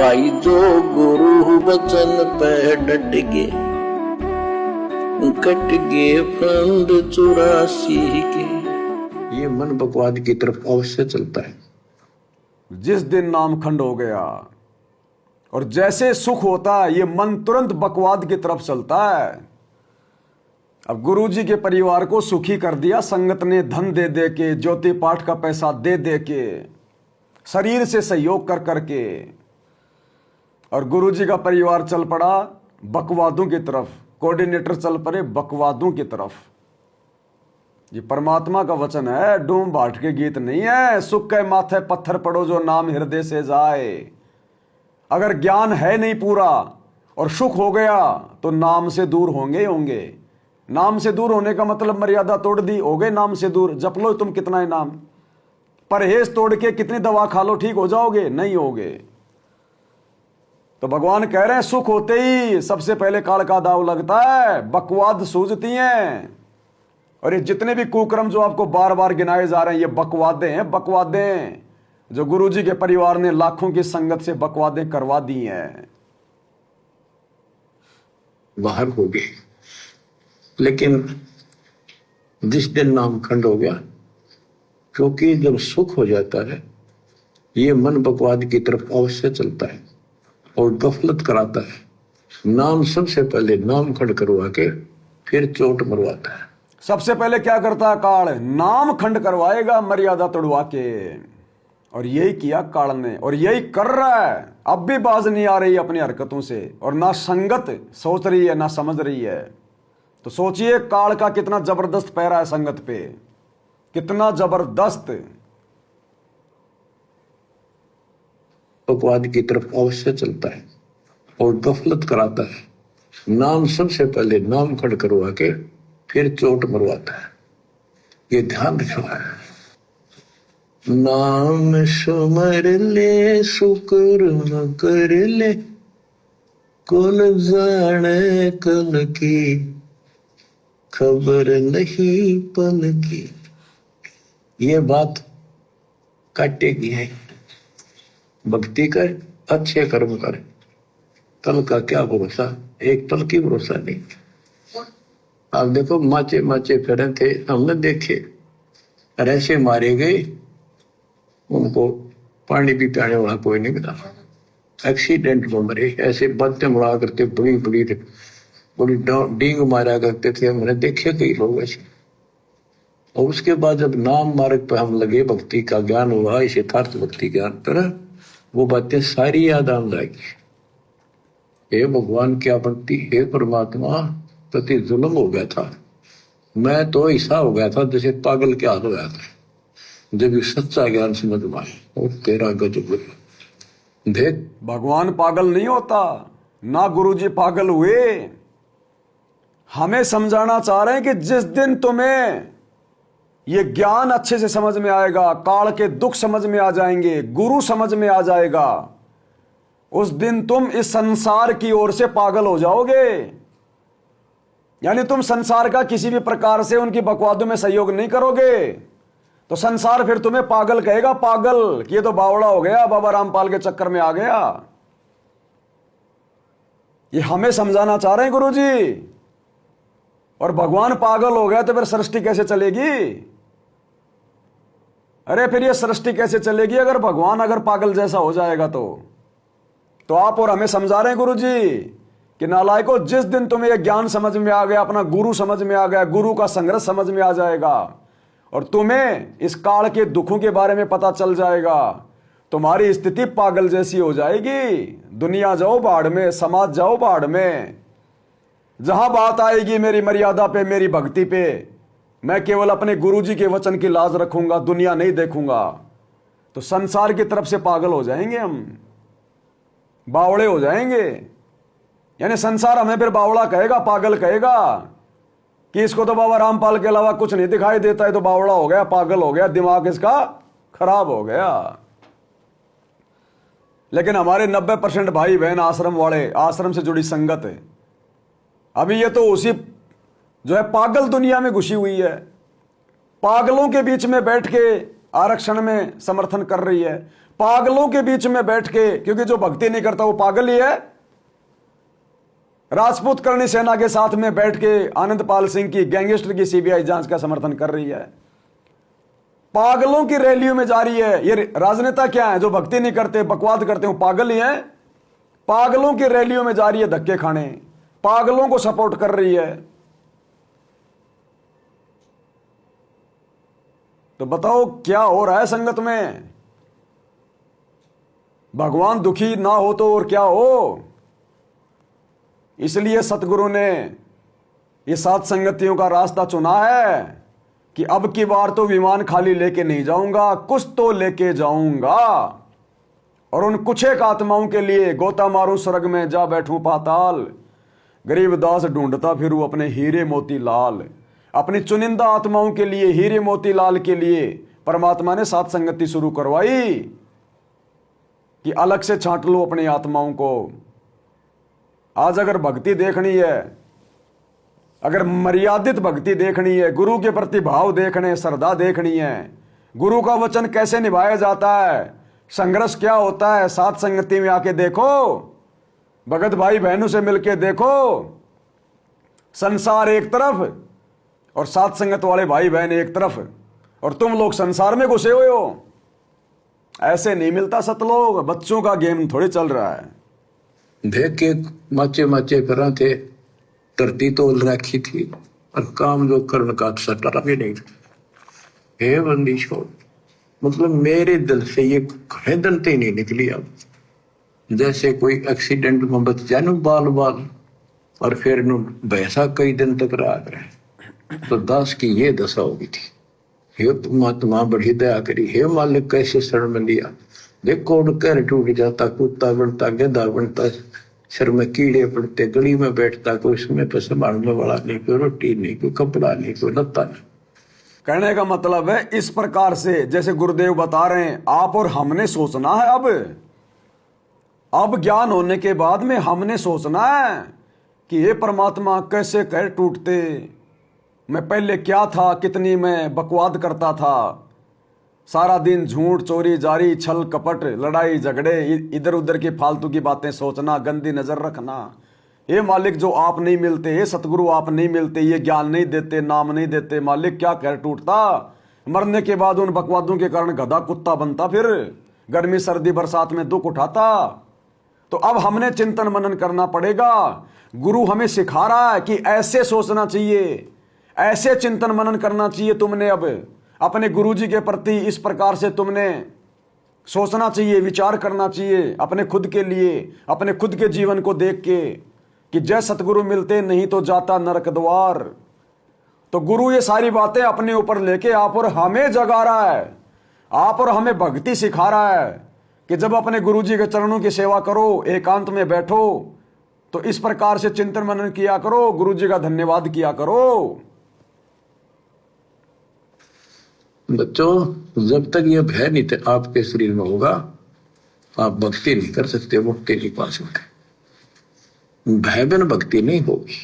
भाई जो गुरु वचन पे डट गे, कट गे फंद 84 के। ये मन बकवाद की तरफ अवश्य चलता है। जिस दिन नामखंड हो गया और जैसे सुख होता है, ये मन तुरंत बकवाद की तरफ चलता है। अब गुरुजी के परिवार को सुखी कर दिया संगत ने, धन दे दे के, ज्योति पाठ का पैसा दे दे के, शरीर से सहयोग कर करके, और गुरुजी का परिवार चल पड़ा बकवादों की तरफ, कोऑर्डिनेटर चल पड़े बकवादों की तरफ। ये परमात्मा का वचन है, डूम बाट के गीत नहीं है। सुख के माथे पत्थर पड़ो जो नाम हृदय से जाए। अगर ज्ञान है नहीं पूरा और सुख हो गया तो नाम से दूर होंगे होंगे। नाम से दूर होने का मतलब मर्यादा तोड़ दी, हो गए नाम से दूर। जप लो तुम कितना ही नाम, परहेज तोड़ के कितनी दवा खा लो, ठीक हो जाओगे? नहीं होगे। तो भगवान कह रहे हैं सुख होते ही सबसे पहले काल का दाव लगता है, बकवाद सूझती हैं। और ये जितने भी कुक्रम जो आपको बार बार गिनाए जा रहे हैं, ये बकवादे हैं, बकवादें जो गुरुजी के परिवार ने लाखों की संगत से बकवादें करवा दी हैं। बाहर हो गए, लेकिन जिस दिन नामखंड हो गया, क्योंकि जब सुख हो जाता है ये मन बकवाद की तरफ अवश्य चलता है और गफलत कराता है। नाम सबसे पहले नामखंड करवा के फिर चोट मरवाता है। सबसे पहले क्या करता है काल? नाम खंड करवाएगा मर्यादा तोड़वा के। और यही किया काल ने, और यही कर रहा है। अब भी बाज नहीं आ रही अपनी हरकतों से, और ना संगत सोच रही है ना समझ रही है। तो सोचिए काल का कितना जबरदस्त पैरा है संगत पे, कितना जबरदस्त। बकवाद की तरफ अवश्य चलता है और गफलत कराता है। नाम सबसे पहले नाम खड़ करवा के फिर चोट मरवाता है। ये ध्यान रखना है। नाम सुमर ले शुक्र कर ले, कौन जाने कल की, खबर नहीं पल की। ये बात काटेगी है। भक्ति कर, अच्छे कर्म कर, कल का क्या भरोसा? एक पल की भरोसा नहीं। आप देखो माचे माचे फिरे थे, हमने देखे, ऐसे मारे गए, उनको पानी भी पियाने वाला कोई नहीं मिला, एक्सीडेंट में मरे। ऐसे बातें मुड़ा करते, बड़ी बड़ी बड़ी डींग मारा करते थे, हमने देखे कई लोग ऐसे। और उसके बाद जब नाम मार्ग पर हम लगे, भक्ति का ज्ञान हुआ, इस यथार्थ भक्ति ज्ञान पर, वो बातें सारी याद आने लगी। हे भगवान क्या भक्ति, हे परमात्मा, प्रति जुल्म हो गया था। मैं तो ऐसा हो गया था जैसे पागल के हाल हो गया था। जब ये सच्चा ज्ञान समझ में आए, और तेरा गजब देख। भगवान पागल नहीं होता, ना गुरुजी पागल हुए। हमें समझाना चाह रहे हैं कि जिस दिन तुम्हें ये ज्ञान अच्छे से समझ में आएगा, काल के दुख समझ में आ जाएंगे, गुरु समझ में आ जाएगा, उस दिन तुम इस संसार की ओर से पागल हो जाओगे। यानी तुम संसार का किसी भी प्रकार से उनकी बकवादों में सहयोग नहीं करोगे, तो संसार फिर तुम्हें पागल कहेगा, पागल कि ये तो बावड़ा हो गया, बाबा रामपाल के चक्कर में आ गया। ये हमें समझाना चाह रहे हैं गुरुजी। और भगवान पागल हो गया तो फिर सृष्टि कैसे चलेगी? अरे फिर ये सृष्टि कैसे चलेगी अगर भगवान अगर पागल जैसा हो जाएगा? तो आप और हमें समझा रहे हैं गुरुजी कि नालायकों, जिस दिन तुम्हें यह ज्ञान समझ में आ गया, अपना गुरु समझ में आ गया, गुरु का संघर्ष समझ में आ जाएगा, और तुम्हें इस काल के दुखों के बारे में पता चल जाएगा, तुम्हारी स्थिति पागल जैसी हो जाएगी। दुनिया जाओ बाढ़ में, समाज जाओ बाढ़ में। जहां बात आएगी मेरी मर्यादा पे, मेरी भक्ति पे, मैं केवल अपने गुरुजी के वचन की लाज रखूंगा, दुनिया नहीं देखूंगा, तो संसार की तरफ से पागल हो जाएंगे, हम बावड़े हो जाएंगे। यानी संसार हमें फिर बावड़ा कहेगा, पागल कहेगा कि इसको तो बाबा रामपाल के अलावा कुछ नहीं दिखाई देता है, तो बावड़ा हो गया, पागल हो गया, दिमाग इसका खराब हो गया। लेकिन हमारे 90% भाई बहन आश्रम वाले, आश्रम से जुड़ी संगत है, अभी ये तो उसी जो है पागल दुनिया में घुसी हुई है। पागलों के बीच में बैठ के आरक्षण में समर्थन कर रही है, पागलों के बीच में बैठ के, क्योंकि जो भक्ति नहीं करता वो पागल ही है। राजपूत करणी सेना के साथ में बैठ के आनंदपाल सिंह की गैंगस्टर की सीबीआई जांच का समर्थन कर रही है। पागलों की रैलियों में जा रही है। ये राजनेता क्या है? जो भक्ति नहीं करते, बकवाद करते हो, पागल ही हैं। पागलों की रैलियों में जा रही है धक्के खाने, पागलों को सपोर्ट कर रही है। तो बताओ क्या हो रहा है संगत में? भगवान दुखी ना हो तो और क्या हो। इसलिए सतगुरु ने ये सात संगतियों का रास्ता चुना है कि अब की बार तो विमान खाली लेके नहीं जाऊंगा, कुछ तो लेके जाऊंगा, और उन कुछ एक आत्माओं के लिए गोता मारूं स्वर्ग में, जा बैठूं पाताल। गरीबदास ढूंढता फिरूं अपने हीरे मोती लाल। अपनी चुनिंदा आत्माओं के लिए, हीरे मोती लाल के लिए परमात्मा ने सात संगति शुरू करवाई कि अलग से छांट लो अपनी आत्माओं को। आज अगर भक्ति देखनी है, अगर मर्यादित भक्ति देखनी है, गुरु के प्रति भाव देखने, श्रद्धा देखनी है, गुरु का वचन कैसे निभाया जाता है, संघर्ष क्या होता है, सात संगति में आके देखो, भगत भाई बहनों से मिलके देखो। संसार एक तरफ और सात संगत वाले भाई बहन एक तरफ, और तुम लोग संसार में घुसे हुए हो। ऐसे नहीं मिलता सतलोक। बच्चों का गेम थोड़ी चल रहा है। देख के माचे माचे करा थे, धरती तोल रखी थी, और काम जो करने का सटा भी नहीं। हे बंदी छोड़, मतलब मेरे दिल से ये खरीदनते नहीं निकली। अब जैसे कोई एक्सीडेंट में बच जाए ना बाल बाल, और फिर भैंसा कई दिन तक रात रहे, तो दास की ये दशा होगी थी। हे परमात्मा बड़ी दया करी, हे मालिक कैसे शरण में लिया। देखो उड़कर टूट जाता, कुत्ता बनता, गधा बनता, सिर में कीड़े पड़ते, गली में बैठता, कोई उसमें पे संभालने वाला नहीं, कोई रोटी नहीं, कोई कपड़ा नहीं, कोई लत्ता नहीं। कहने का मतलब है इस प्रकार से जैसे गुरुदेव बता रहे हैं, आप और हमने सोचना है। अब ज्ञान होने के बाद में हमने सोचना है कि ये परमात्मा कैसे कह टूटते, मैं पहले क्या था, कितनी मैं बकवाद करता था, सारा दिन झूठ चोरी जारी, छल कपट, लड़ाई झगड़े, इधर उधर की फालतू की बातें सोचना, गंदी नजर रखना। हे मालिक जो आप नहीं मिलते, हे सतगुरु आप नहीं मिलते, ये ज्ञान नहीं देते, नाम नहीं देते, मालिक क्या कह टूटता। मरने के बाद उन बकवादों के कारण गधा कुत्ता बनता, फिर गर्मी सर्दी बरसात में दुख उठाता। तो अब हमने चिंतन मनन करना पड़ेगा। गुरु हमें सिखा रहा है कि ऐसे सोचना चाहिए, ऐसे चिंतन मनन करना चाहिए। तुमने अब अपने गुरुजी के प्रति इस प्रकार से तुमने सोचना चाहिए, विचार करना चाहिए अपने खुद के लिए, अपने खुद के जीवन को देख के कि जय सतगुरु मिलते नहीं तो जाता नरक द्वार। तो गुरु ये सारी बातें अपने ऊपर लेके आप और हमें जगा रहा है, आप और हमें भक्ति सिखा रहा है कि जब अपने गुरुजी के चरणों की सेवा करो, एकांत में बैठो, तो इस प्रकार से चिंतन मनन किया करो, गुरुजी का धन्यवाद किया करो। बच्चों, जब तक ये भय नहीं थे आपके शरीर में होगा, आप भक्ति नहीं कर सकते, मुक्ति नहीं पा सकते। भय बिन भक्ति नहीं होगी।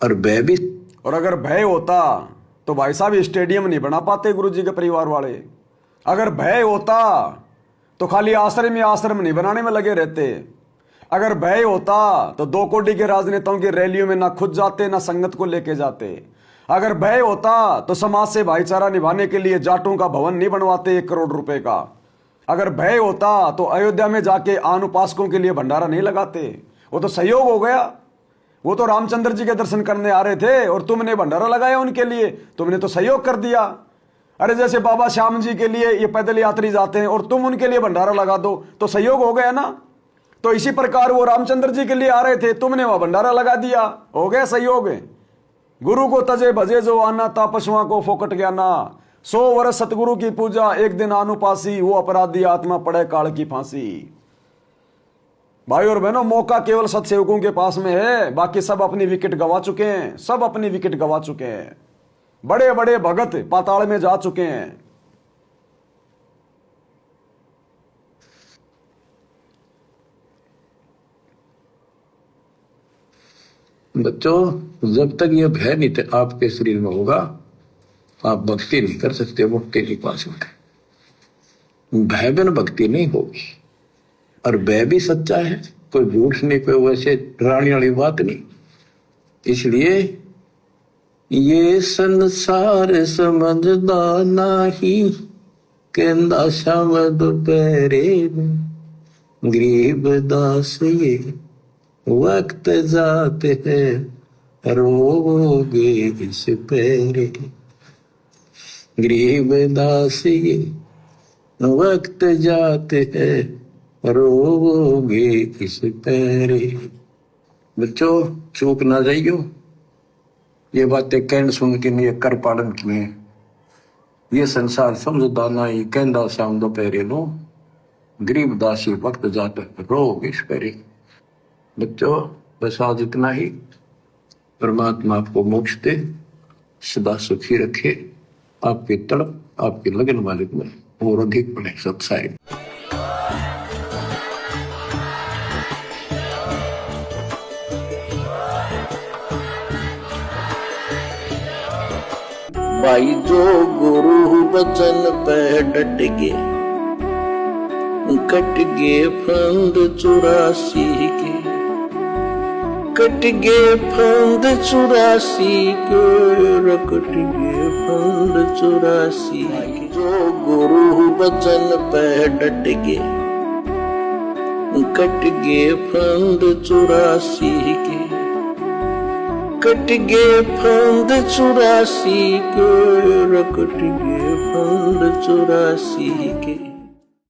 और भय भी, और अगर भय होता तो भाई साहब स्टेडियम नहीं बना पाते गुरुजी के परिवार वाले। अगर भय होता तो खाली आश्रम नहीं बनाने में लगे रहते। अगर भय होता तो 2 कोटी के राजनेताओं की रैलियों में ना खुद जाते, ना संगत को लेके जाते। अगर भय होता तो समाज से भाईचारा निभाने के लिए जाटों का भवन नहीं बनवाते 1 करोड़ रुपए का। अगर भय होता तो अयोध्या में जाके अनुपासकों के लिए भंडारा नहीं लगाते। वो तो सहयोग हो गया। वो तो रामचंद्र जी के दर्शन करने आ रहे थे और तुमने भंडारा लगाया उनके लिए, तुमने तो सहयोग कर दिया। अरे जैसे बाबा श्याम जी के लिए ये पैदल यात्री जाते हैं और तुम उनके लिए भंडारा लगा दो तो सहयोग हो गया ना। तो इसी प्रकार वो रामचंद्र जी के लिए आ रहे थे, तुमने वहां भंडारा लगा दिया, हो गया सहयोग। गुरु को तजे भजे जो आना, ता पशुओं को फोकट गया ना। 100 वर्ष सतगुरु की पूजा, एक दिन अनुपासी, वो अपराधी आत्मा पड़े काल की फांसी। भाई और बहनों, मौका केवल सत्सेवकों के पास में है, बाकी सब अपनी विकेट गंवा चुके हैं, सब अपनी विकेट गंवा चुके हैं। बड़े बड़े भगत पाताल में जा चुके हैं। बच्चों, जब तक ये भय नहीं थे आपके शरीर में होगा, आप भक्ति नहीं कर सकते, मुक्ति नहीं पा सकते। भय बिन भक्ति नहीं होगी। और भय भी सच्चा है, कोई झूठ नहीं, कोई वैसे डराने वाली बात नहीं। इसलिए ये संसार समझदा नाही, कहंदा शाम दोपहरे गरीब दास ये वक्त जाते है रोगे इस पैरे। गरीब दास ये वक्त जाते हैं रोगे इस पैरे। बच्चों चूक ना जाइयो, ये बातें कहन सुन के नहीं कर पालन किए। ये संसार समझदा नहीं, कहंदा शाम दोपहरे नो गरीब दासी वक्त जाते रोग इस पैरे। बच्चों बस आज इतना ही। परमात्मा आपको मोक्ष दे, सदा सुखी रखे, आपकी तड़प आपकी लगन मालिक में और अधिक बने सत्साई। भाई जो गुरु बचन पे डट गे, कट गे फंद 84 के, कट गे फंद 84 के, कट गे फंद 84 के। जो गुरु बचन पे डट गे, कट गे फंद 84 के, कट गे फंद 84 के, कट गे फंद 84 के।